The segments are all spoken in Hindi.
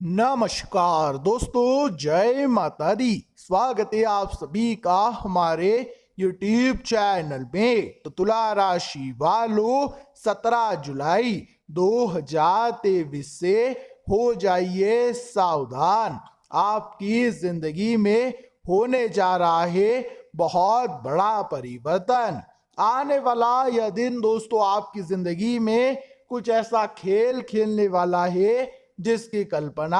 नमस्कार दोस्तों, जय माता दी। स्वागत है आप सभी का हमारे YouTube चैनल में। तो तुला राशि वालों, 17 जुलाई 2023 से हो जाइए सावधान। आपकी जिंदगी में होने जा रहा है बहुत बड़ा परिवर्तन। आने वाला यह दिन दोस्तों आपकी जिंदगी में कुछ ऐसा खेल खेलने वाला है जिसकी कल्पना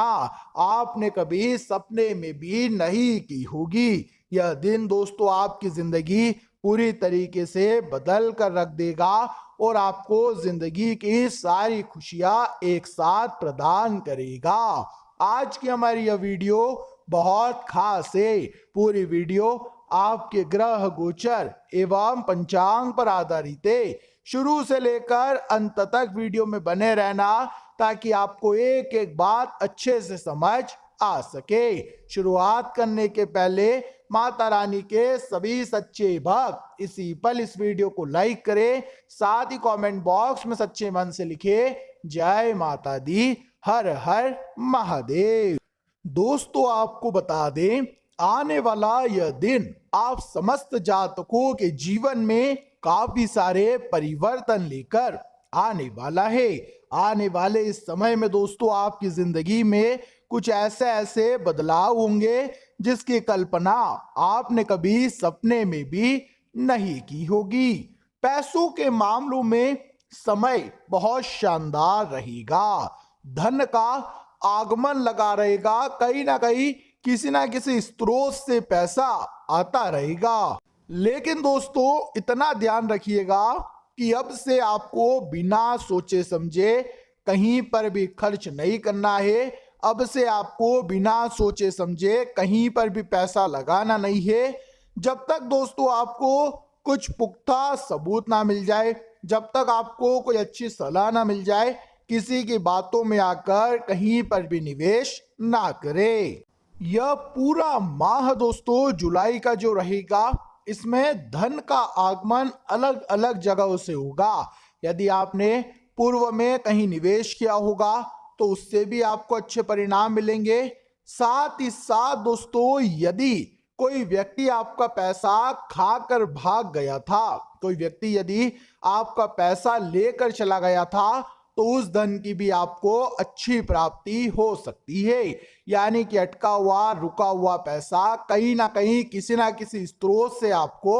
आपने कभी सपने में भी नहीं की होगी। यह दिन दोस्तों आपकी जिंदगी पूरी तरीके से बदल कर रख देगा और आपको जिंदगी की सारी खुशियां एक साथ प्रदान करेगा। आज की हमारी यह वीडियो बहुत खास है। पूरी वीडियो आपके ग्रह गोचर एवं पंचांग पर आधारित है। शुरू से लेकर अंत तक वीडियो में बने रहना ताकि आपको एक एक बात अच्छे से समझ आ सके। शुरुआत करने के पहले माता रानी के सभी सच्चे भक्त इसी पल इस वीडियो को लाइक करें, साथ ही कमेंट बॉक्स में सच्चे मन से लिखे जय माता दी, हर हर महादेव। दोस्तों आपको बता दें, आने वाला यह दिन आप समस्त जातकों के जीवन में काफी सारे परिवर्तन लेकर आने वाला है। आने वाले इस समय में दोस्तों आपकी जिंदगी में कुछ ऐसे बदलाव होंगे जिसकी कल्पना आपने कभी सपने में भी नहीं की होगी। पैसों के मामलों में समय बहुत शानदार रहेगा। धन का आगमन लगा रहेगा। कहीं ना कहीं किसी ना किसी स्रोत से पैसा आता रहेगा। लेकिन दोस्तों इतना ध्यान रखिएगा कि अब से आपको बिना सोचे समझे कहीं पर भी खर्च नहीं करना है। अब से आपको बिना सोचे समझे कहीं पर भी पैसा लगाना नहीं है, जब तक दोस्तों आपको कुछ पुख्ता सबूत ना मिल जाए, जब तक आपको कोई अच्छी सलाह ना मिल जाए। किसी की बातों में आकर कहीं पर भी निवेश ना करें। यह पूरा माह दोस्तों जुलाई का जो रहेगा, इसमें धन का आगमन अलग अलग जगहों से होगा। यदि आपने पूर्व में कहीं निवेश किया होगा तो उससे भी आपको अच्छे परिणाम मिलेंगे। साथ ही साथ दोस्तों, यदि कोई व्यक्ति आपका पैसा खाकर भाग गया था, कोई व्यक्ति यदि आपका पैसा लेकर चला गया था, तो उस धन की भी आपको अच्छी प्राप्ति हो सकती है। यानी कि अटका हुआ रुका हुआ पैसा कहीं ना कहीं किसी ना किसी स्रोत से आपको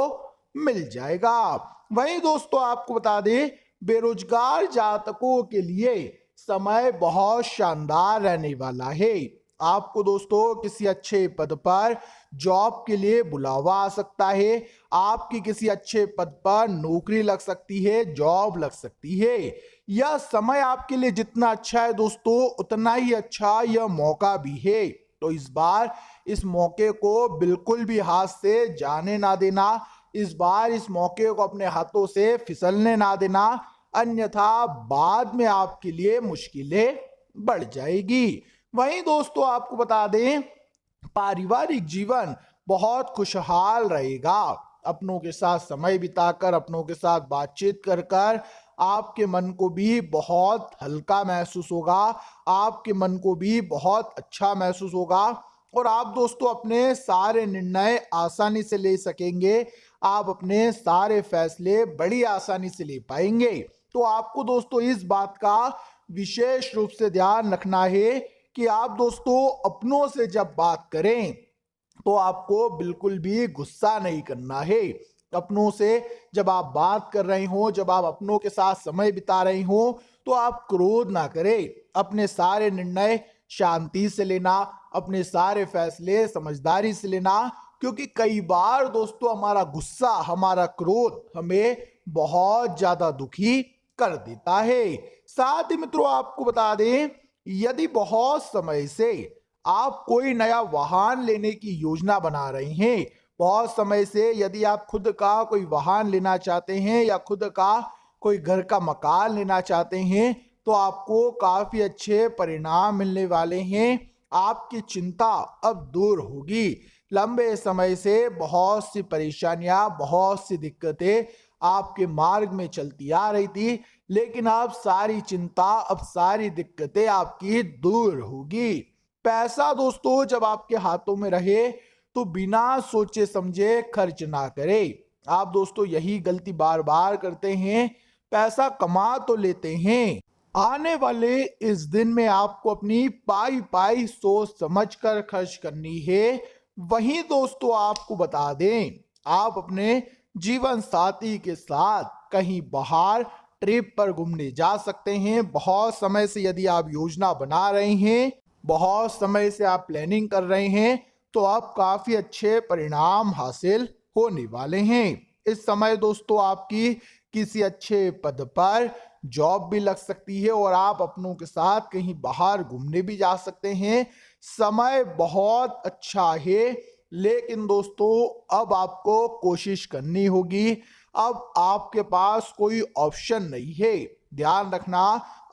मिल जाएगा। वहीं दोस्तों आपको बता दें, बेरोजगार जातकों के लिए समय बहुत शानदार रहने वाला है। आपको दोस्तों किसी अच्छे पद पर जॉब के लिए बुलावा आ सकता है। आपकी किसी अच्छे पद पर नौकरी लग सकती है, जॉब लग सकती है। यह समय आपके लिए जितना अच्छा है दोस्तों, उतना ही अच्छा यह मौका भी है। तो इस बार इस मौके को बिल्कुल भी हाथ से जाने ना देना। इस बार इस मौके को अपने हाथों से फिसलने ना देना, अन्यथा बाद में आपके लिए मुश्किलें बढ़ जाएगी। वहीं दोस्तों आपको बता दें, पारिवारिक जीवन बहुत खुशहाल रहेगा। अपनों के साथ समय बिताकर, अपनों के साथ बातचीत कर कर आपके मन को भी बहुत हल्का महसूस होगा। आपके मन को भी बहुत अच्छा महसूस होगा और आप दोस्तों अपने सारे निर्णय आसानी से ले सकेंगे। आप अपने सारे फैसले बड़ी आसानी से ले पाएंगे। तो आपको दोस्तों इस बात का विशेष रूप से ध्यान रखना है कि आप दोस्तों अपनों से जब बात करें तो आपको बिल्कुल भी गुस्सा नहीं करना है। अपनों से जब आप बात कर रहे हो, जब आप अपनों के साथ समय बिता रहे हो, तो आप क्रोध ना करें। अपने सारे निर्णय शांति से लेना, अपने सारे फैसले समझदारी से लेना, क्योंकि कई बार दोस्तों हमारा गुस्सा, हमारा क्रोध हमें बहुत ज्यादा दुखी कर देता है। साथ ही मित्रों आपको बता दें, यदि बहुत समय से आप कोई नया वाहन लेने की योजना बना रहे हैं, बहुत समय से यदि आप खुद का कोई वाहन लेना चाहते हैं या खुद का कोई घर का मकान लेना चाहते हैं, तो आपको काफी अच्छे परिणाम मिलने वाले हैं। आपकी चिंता अब दूर होगी। लंबे समय से बहुत सी परेशानियां, बहुत सी दिक्कतें आपके मार्ग में चलती आ रही थी, लेकिन अब सारी चिंता, अब सारी दिक्कतें आपकी दूर होगी। पैसा दोस्तों जब आपके हाथों में रहे तो बिना सोचे समझे खर्च ना करें। आप दोस्तों यही गलती बार बार करते हैं, पैसा कमा तो लेते हैं, आने वाले इस दिन में आपको अपनी पाई पाई सोच समझ कर खर्च करनी है। वहीं दोस्तों आपको बता दें, आप अपने जीवन साथी के साथ कहीं बाहर ट्रिप पर घूमने जा सकते हैं। बहुत समय से यदि आप योजना बना रहे हैं, बहुत समय से आप प्लानिंग कर रहे हैं, तो आप काफी अच्छे परिणाम हासिल होने वाले हैं। इस समय दोस्तों आपकी किसी अच्छे पद पर जॉब भी लग सकती है और आप अपनों के साथ कहीं बाहर घूमने भी जा सकते हैं। समय बहुत अच्छा है, लेकिन दोस्तों अब आपको कोशिश करनी होगी। अब आपके पास कोई ऑप्शन नहीं है। ध्यान रखना,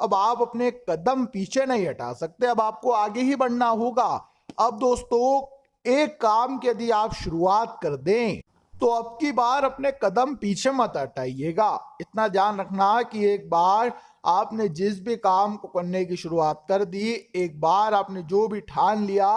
अब आप अपने कदम पीछे नहीं हटा सकते, अब आपको आगे ही बढ़ना होगा। अब दोस्तों एक काम की यदि आप शुरुआत कर दें तो अब की बार अपने कदम पीछे मत हटाइएगा। इतना ध्यान रखना कि एक बार आपने जिस भी काम को करने की शुरुआत कर दी, एक बार आपने जो भी ठान लिया,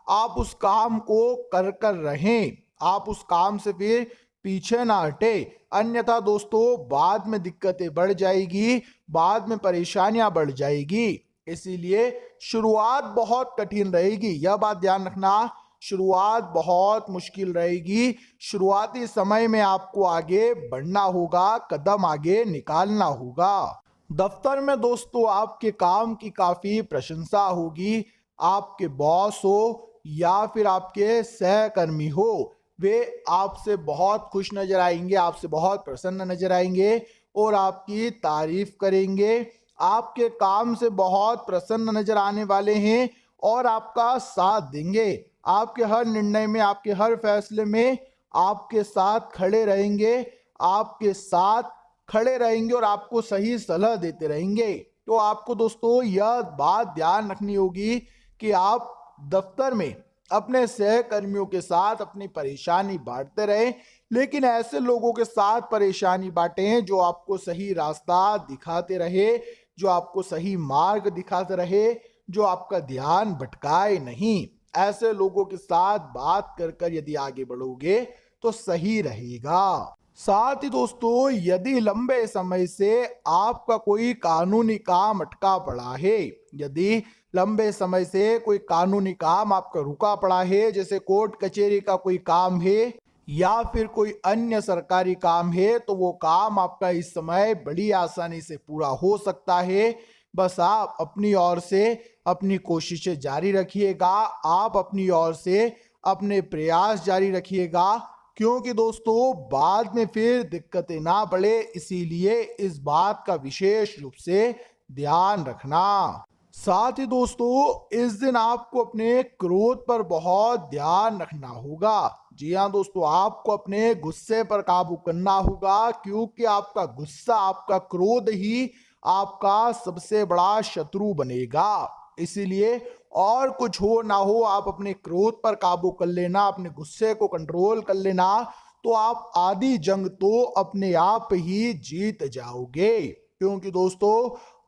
आप उस काम को कर रहें। आप उस काम से फिर पीछे ना हटे, अन्यथा दोस्तों बाद में दिक्कतें बढ़ जाएगी, बाद में परेशानियां बढ़ जाएगी। इसीलिए शुरुआत बहुत कठिन रहेगी, यह बात ध्यान रखना। शुरुआत बहुत मुश्किल रहेगी। शुरुआती समय में आपको आगे बढ़ना होगा, कदम आगे निकालना होगा। दफ्तर में दोस्तों आपके काम की काफी प्रशंसा होगी। आपके बॉस हो या फिर आपके सहकर्मी हो, वे आपसे बहुत खुश नजर आएंगे, आपसे बहुत प्रसन्न नजर आएंगे और आपकी तारीफ करेंगे। आपके काम से बहुत प्रसन्न नजर आने वाले हैं और आपका साथ देंगे। आपके हर निर्णय में, आपके हर फैसले में आपके साथ खड़े रहेंगे, आपके साथ खड़े रहेंगे और आपको सही सलाह देते रहेंगे। तो आपको दोस्तों यह बात ध्यान रखनी होगी कि आप दफ्तर में अपने सहकर्मियों के साथ अपनी परेशानी बांटते रहें, लेकिन ऐसे लोगों के साथ परेशानी बांटें जो आपको सही रास्ता दिखाते रहे, जो आपको सही मार्ग दिखाते रहे, जो आपका ध्यान भटकाए नहीं। ऐसे लोगों के साथ बात कर यदि आगे बढ़ोगे तो सही रहेगा। साथ ही दोस्तों यदि लंबे समय से आपका कोई कानूनी काम अटका पड़ा है, यदि लंबे समय से कोई कानूनी काम आपका रुका पड़ा है, जैसे कोर्ट कचहरी का कोई काम है या फिर कोई अन्य सरकारी काम है, तो वो काम आपका इस समय बड़ी आसानी से पूरा हो सकता है। बस आप अपनी ओर से अपनी कोशिशें जारी रखिएगा, आप अपनी ओर से अपने प्रयास जारी रखिएगा, क्योंकि दोस्तों बाद में फिर दिक्कतें ना बढ़े, इसीलिए इस बात का विशेष रूप से ध्यान रखना। साथ ही दोस्तों इस दिन आपको अपने क्रोध पर बहुत ध्यान रखना होगा। जी हाँ दोस्तों, आपको अपने गुस्से पर काबू करना होगा, क्योंकि आपका गुस्सा, आपका क्रोध ही आपका सबसे बड़ा शत्रु बनेगा। इसीलिए और कुछ हो ना हो, आप अपने क्रोध पर काबू कर लेना, अपने गुस्से को कंट्रोल कर लेना, तो आप आधी जंग तो अपने आप ही जीत जाओगे। क्योंकि दोस्तों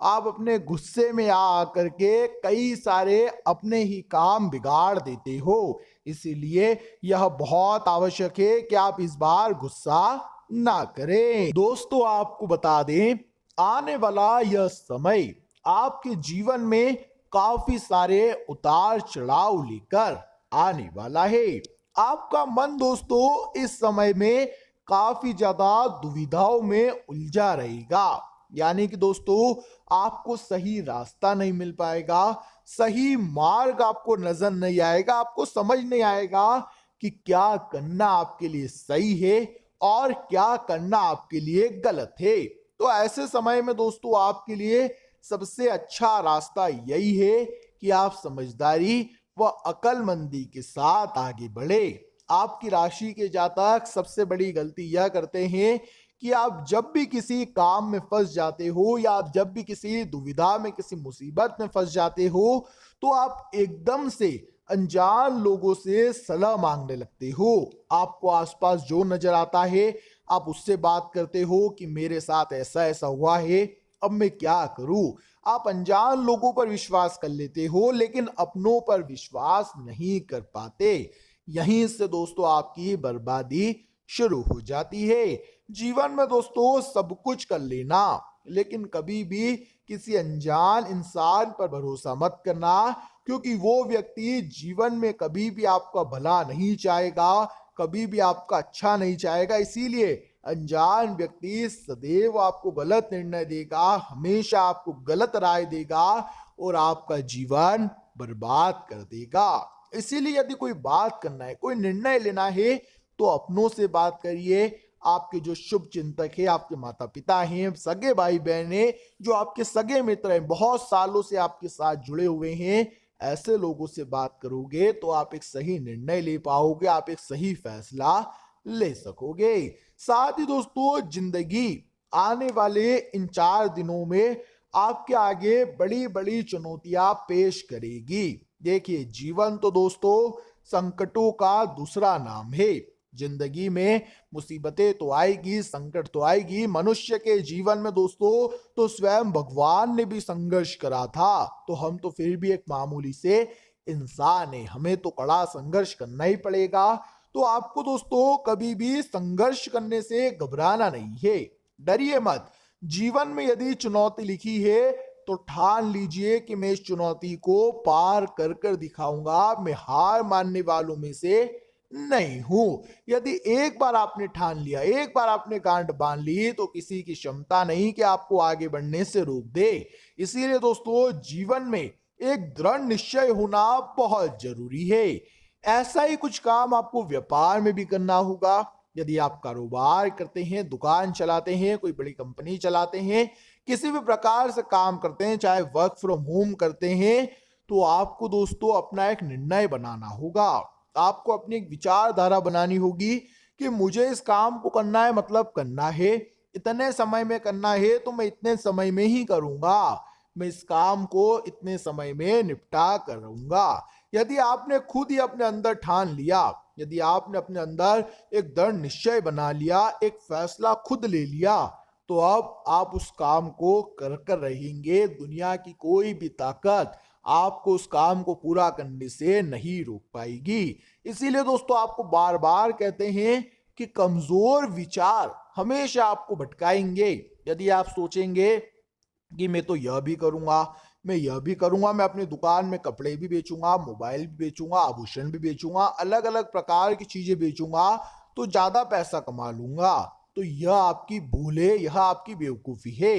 आप अपने गुस्से में आ करके कई सारे अपने ही काम बिगाड़ देते हो। इसीलिए यह बहुत आवश्यक है कि आप इस बार गुस्सा ना करें। दोस्तों आपको बता दें, आने वाला यह समय आपके जीवन में काफी सारे उतार चढ़ाव लेकर आने वाला है। आपका मन दोस्तों इस समय में काफी ज्यादा दुविधाओं में उलझा रहेगा, यानी कि दोस्तों आपको सही रास्ता नहीं मिल पाएगा, सही मार्ग आपको नजर नहीं आएगा, आपको समझ नहीं आएगा कि क्या करना आपके लिए सही है और क्या करना आपके लिए गलत है। तो ऐसे समय में दोस्तों आपके लिए सबसे अच्छा रास्ता यही है कि आप समझदारी व अक्लमंदी के साथ आगे बढ़े। आपकी राशि के जातक सबसे बड़ी गलती यह करते हैं कि आप जब भी किसी काम में फंस जाते हो या आप जब भी किसी दुविधा में, किसी मुसीबत में फंस जाते हो, तो आप एकदम से अनजान लोगों से सलाह मांगने लगते हो। आपको आसपास जो नजर आता है आप उससे बात करते हो कि मेरे साथ ऐसा ऐसा हुआ है, अब मैं क्या करूं। आप अनजान लोगों पर विश्वास कर लेते हो लेकिन अपनों पर विश्वास नहीं कर पाते। यहीं से दोस्तों आपकी बर्बादी शुरू हो जाती है। जीवन में दोस्तों सब कुछ कर लेना लेकिन कभी भी किसी अनजान इंसान पर भरोसा मत करना, क्योंकि वो व्यक्ति जीवन में कभी भी आपका भला नहीं चाहेगा, कभी भी आपका अच्छा नहीं चाहेगा। इसीलिए अनजान व्यक्ति सदैव आपको गलत निर्णय देगा, हमेशा आपको गलत राय देगा और आपका जीवन बर्बाद कर देगा। इसीलिए यदि कोई बात करना है, कोई निर्णय लेना है तो अपनों से बात करिए। आपके जो शुभ चिंतक है, आपके माता पिता हैं, सगे भाई बहन हैं, जो आपके सगे मित्र हैं, बहुत सालों से आपके साथ जुड़े हुए हैं, ऐसे लोगों से बात करोगे तो आप एक सही निर्णय ले पाओगे, आप एक सही फैसला ले सकोगे। साथ ही दोस्तों जिंदगी आने वाले इन 4 दिनों में आपके आगे बड़ी बड़ी चुनौतियां पेश करेगी। देखिए जीवन तो दोस्तों संकटों का दूसरा नाम है। जिंदगी में मुसीबतें तो आएगी, संकट तो आएगी। मनुष्य के जीवन में दोस्तों तो स्वयं भगवान ने भी संघर्ष करा था, तो हम तो फिर भी एक मामूली से इंसान है, हमें तो कड़ा संघर्ष करना ही पड़ेगा। तो आपको दोस्तों कभी भी संघर्ष करने से घबराना नहीं है, डरिए मत। जीवन में यदि चुनौती लिखी है तो ठान लीजिए कि मैं इस चुनौती को पार कर कर दिखाऊंगा, मैं हार मानने वालों में से नहीं हूं। यदि एक बार आपने ठान लिया, एक बार आपने गांठ बांध ली, तो किसी की क्षमता नहीं कि आपको आगे बढ़ने से रोक दे। इसीलिए दोस्तों जीवन में एक दृढ़ निश्चय होना बहुत जरूरी है। ऐसा ही कुछ काम आपको व्यापार में भी करना होगा। यदि आप कारोबार करते हैं, दुकान चलाते हैं, कोई बड़ी कंपनी चलाते हैं, किसी भी प्रकार से काम करते हैं, चाहे वर्क फ्रॉम होम करते हैं, तो आपको दोस्तों अपना एक निर्णय बनाना होगा। आपको अपनी एक विचारधारा बनानी होगी कि मुझे इस काम को करना है, मतलब करना है, इतने समय में करना है तो मैं इतने समय में ही करूंगा, मैं इस काम को इतने समय में निपटा करूंगा। यदि आपने खुद ही अपने अंदर ठान लिया, यदि आपने अपने अंदर एक दृढ़ निश्चय बना लिया, एक फैसला खुद ले लिया, तो अब आप उस काम को कर कर रहेंगे। दुनिया की कोई भी ताकत आपको उस काम को पूरा करने से नहीं रोक पाएगी। इसीलिए दोस्तों आपको बार बार कहते हैं कि कमजोर विचार हमेशा आपको भटकाएंगे। यदि आप सोचेंगे कि मैं तो यह भी करूंगा, मैं यह भी करूंगा, मैं अपनी दुकान में कपड़े भी बेचूंगा, मोबाइल भी बेचूंगा, आभूषण भी बेचूंगा, अलग अलग प्रकार की चीजें बेचूंगा तो ज्यादा पैसा कमा लूंगा, तो यह आपकी भूल है, यह आपकी बेवकूफी है।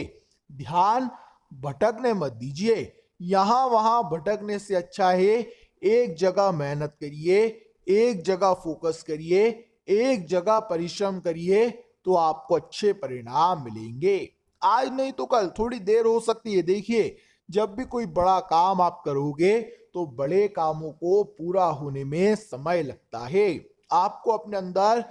ध्यान भटकने मत दीजिए। यहां वहां भटकने से अच्छा है एक जगह मेहनत करिए, एक जगह फोकस करिए, एक जगह परिश्रम करिए, तो आपको अच्छे परिणाम मिलेंगे। आज नहीं तो कल, थोड़ी देर हो सकती है। देखिए जब भी कोई बड़ा काम आप करोगे तो बड़े कामों को पूरा होने में समय लगता है। आपको अपने अंदर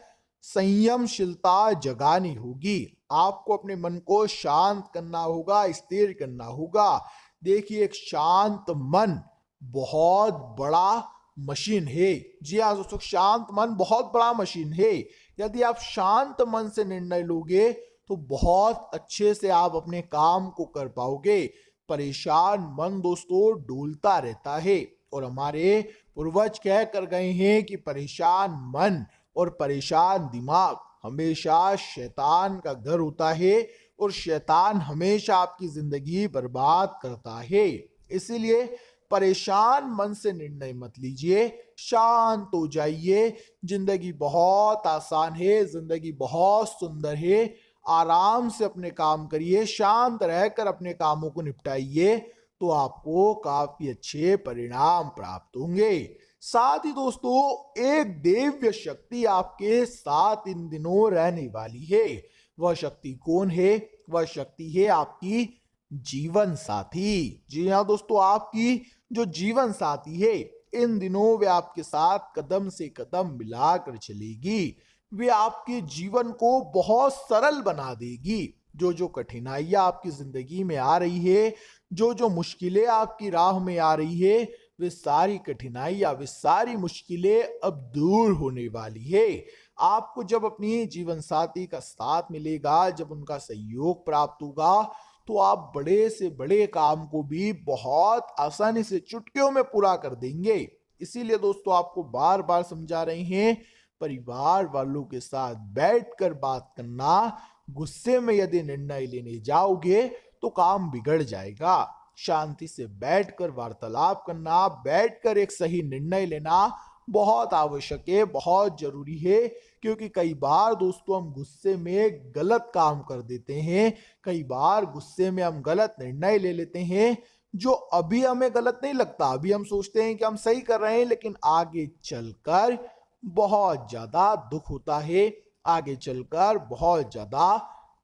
संयमशीलता जगानी होगी, आपको अपने मन को शांत करना होगा, स्थिर करना होगा। देखिए एक शांत मन बहुत बड़ा मशीन है। जी हाँ दोस्तों, शांत मन बहुत बड़ा मशीन है। यदि आप शांत मन से निर्णय लोगे तो बहुत अच्छे से आप अपने काम को कर पाओगे। परेशान मन दोस्तों डोलता रहता है, और हमारे पूर्वज कह कर गए हैं कि परेशान मन और परेशान दिमाग हमेशा शैतान का घर होता है, और शैतान हमेशा आपकी जिंदगी बर्बाद करता है। इसीलिए परेशान मन से निर्णय मत लीजिए, शांत हो जाइए। जिंदगी बहुत आसान है, जिंदगी बहुत सुंदर है। आराम से अपने काम करिए, शांत रहकर अपने कामों को निपटाइए, तो आपको काफी अच्छे परिणाम प्राप्त होंगे। साथ ही दोस्तों एक दिव्य शक्ति आपके साथ इन दिनों रहने वाली है। वह शक्ति कौन है? वह शक्ति है आपकी जीवन साथी। जी हाँ दोस्तों, आपकी जो जीवन साथी है इन दिनों वे आपके साथ कदम से कदम मिलाकर चलेगी। वे आपके जीवन को बहुत सरल बना देगी। जो जो कठिनाइयां आपकी जिंदगी में आ रही है, जो जो मुश्किलें आपकी राह में आ रही है, वे सारी कठिनाइयां, वे सारी मुश्किलें अब दूर होने वाली है। आपको जब अपनी जीवन साथी का साथ मिलेगा, जब उनका सहयोग प्राप्त होगा, तो आप बड़े से बड़े काम को भी बहुत आसानी से चुटकियों में पूरा कर देंगे। इसीलिए दोस्तों आपको बार बार समझा रहे हैं, परिवार वालों के साथ बैठकर बात करना। गुस्से में यदि निर्णय लेने जाओगे तो काम बिगड़ जाएगा। शांति से बैठकर वार्तालाप करना, बैठकर एक सही निर्णय लेना बहुत आवश्यक है, बहुत जरूरी है। क्योंकि कई बार दोस्तों हम गुस्से में गलत काम कर देते हैं, कई बार गुस्से में हम गलत निर्णय ले लेते हैं जो अभी हमें गलत नहीं लगता, अभी हम सोचते हैं कि हम सही कर रहे हैं, लेकिन आगे चलकर बहुत ज्यादा दुख होता है, आगे चलकर बहुत ज्यादा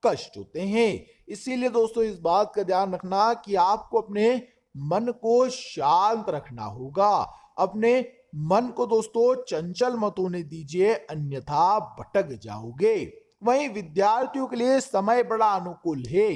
कष्ट होते हैं। इसीलिए दोस्तों इस बात का ध्यान रखना कि आपको अपने मन को शांत रखना होगा। अपने मन को दोस्तों चंचल मत होने दीजिए, अन्यथा भटक जाओगे। वहीं विद्यार्थियों के लिए समय बड़ा अनुकूल है।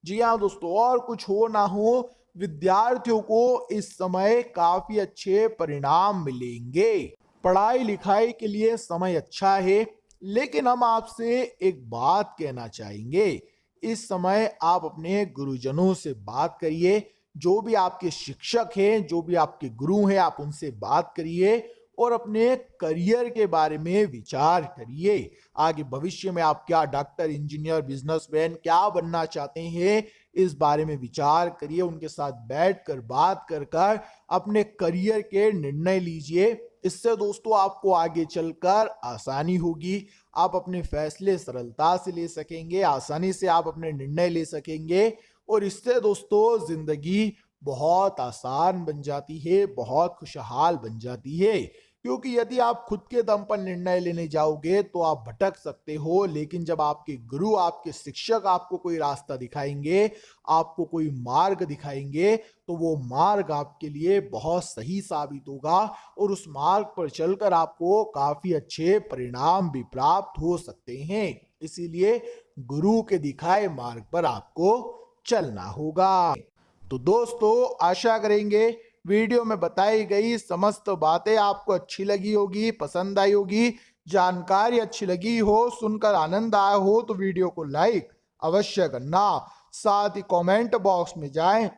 जी हाँ दोस्तों, और कुछ हो ना हो, विद्यार्थियों को इस समय काफी अच्छे परिणाम मिलेंगे। पढ़ाई लिखाई के लिए समय अच्छा है, लेकिन हम आपसे एक बात कहना चाहेंगे। इस समय आप अपने गुरुजनों से बात करिए, जो भी आपके शिक्षक हैं, जो भी आपके गुरु हैं, आप उनसे बात करिए और अपने करियर के बारे में विचार करिए। आगे भविष्य में आप क्या डॉक्टर, इंजीनियर, बिजनेसमैन क्या बनना चाहते हैं, इस बारे में विचार करिए। उनके साथ बैठकर बात कर अपने करियर के निर्णय लीजिए। इससे दोस्तों आपको आगे चलकर आसानी होगी, आप अपने फैसले सरलता से ले सकेंगे, आसानी से आप अपने निर्णय ले सकेंगे और इससे दोस्तों जिंदगी बहुत आसान बन जाती है, बहुत खुशहाल बन जाती है। क्योंकि यदि आप खुद के दम पर निर्णय लेने जाओगे तो आप भटक सकते हो, लेकिन जब आपके गुरु, आपके शिक्षक आपको कोई रास्ता दिखाएंगे, आपको कोई मार्ग दिखाएंगे, तो वो मार्ग आपके लिए बहुत सही साबित होगा और उस मार्ग पर चलकर आपको काफी अच्छे परिणाम भी प्राप्त हो सकते हैं। इसीलिए गुरु के दिखाए मार्ग पर आपको चलना होगा। तो दोस्तों आशा करेंगे वीडियो में बताई गई समस्त बातें आपको अच्छी लगी होगी, पसंद आई होगी, जानकारी अच्छी लगी हो, सुनकर आनंद आया हो तो वीडियो को लाइक अवश्य करना। साथ ही कमेंट बॉक्स में जाएं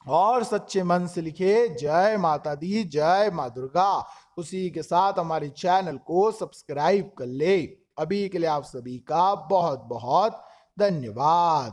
और सच्चे मन से लिखे जय माता दी, जय माँ दुर्गा। उसी के साथ हमारे चैनल को सब्सक्राइब कर ले। अभी के लिए आप सभी का बहुत बहुत धन्यवाद।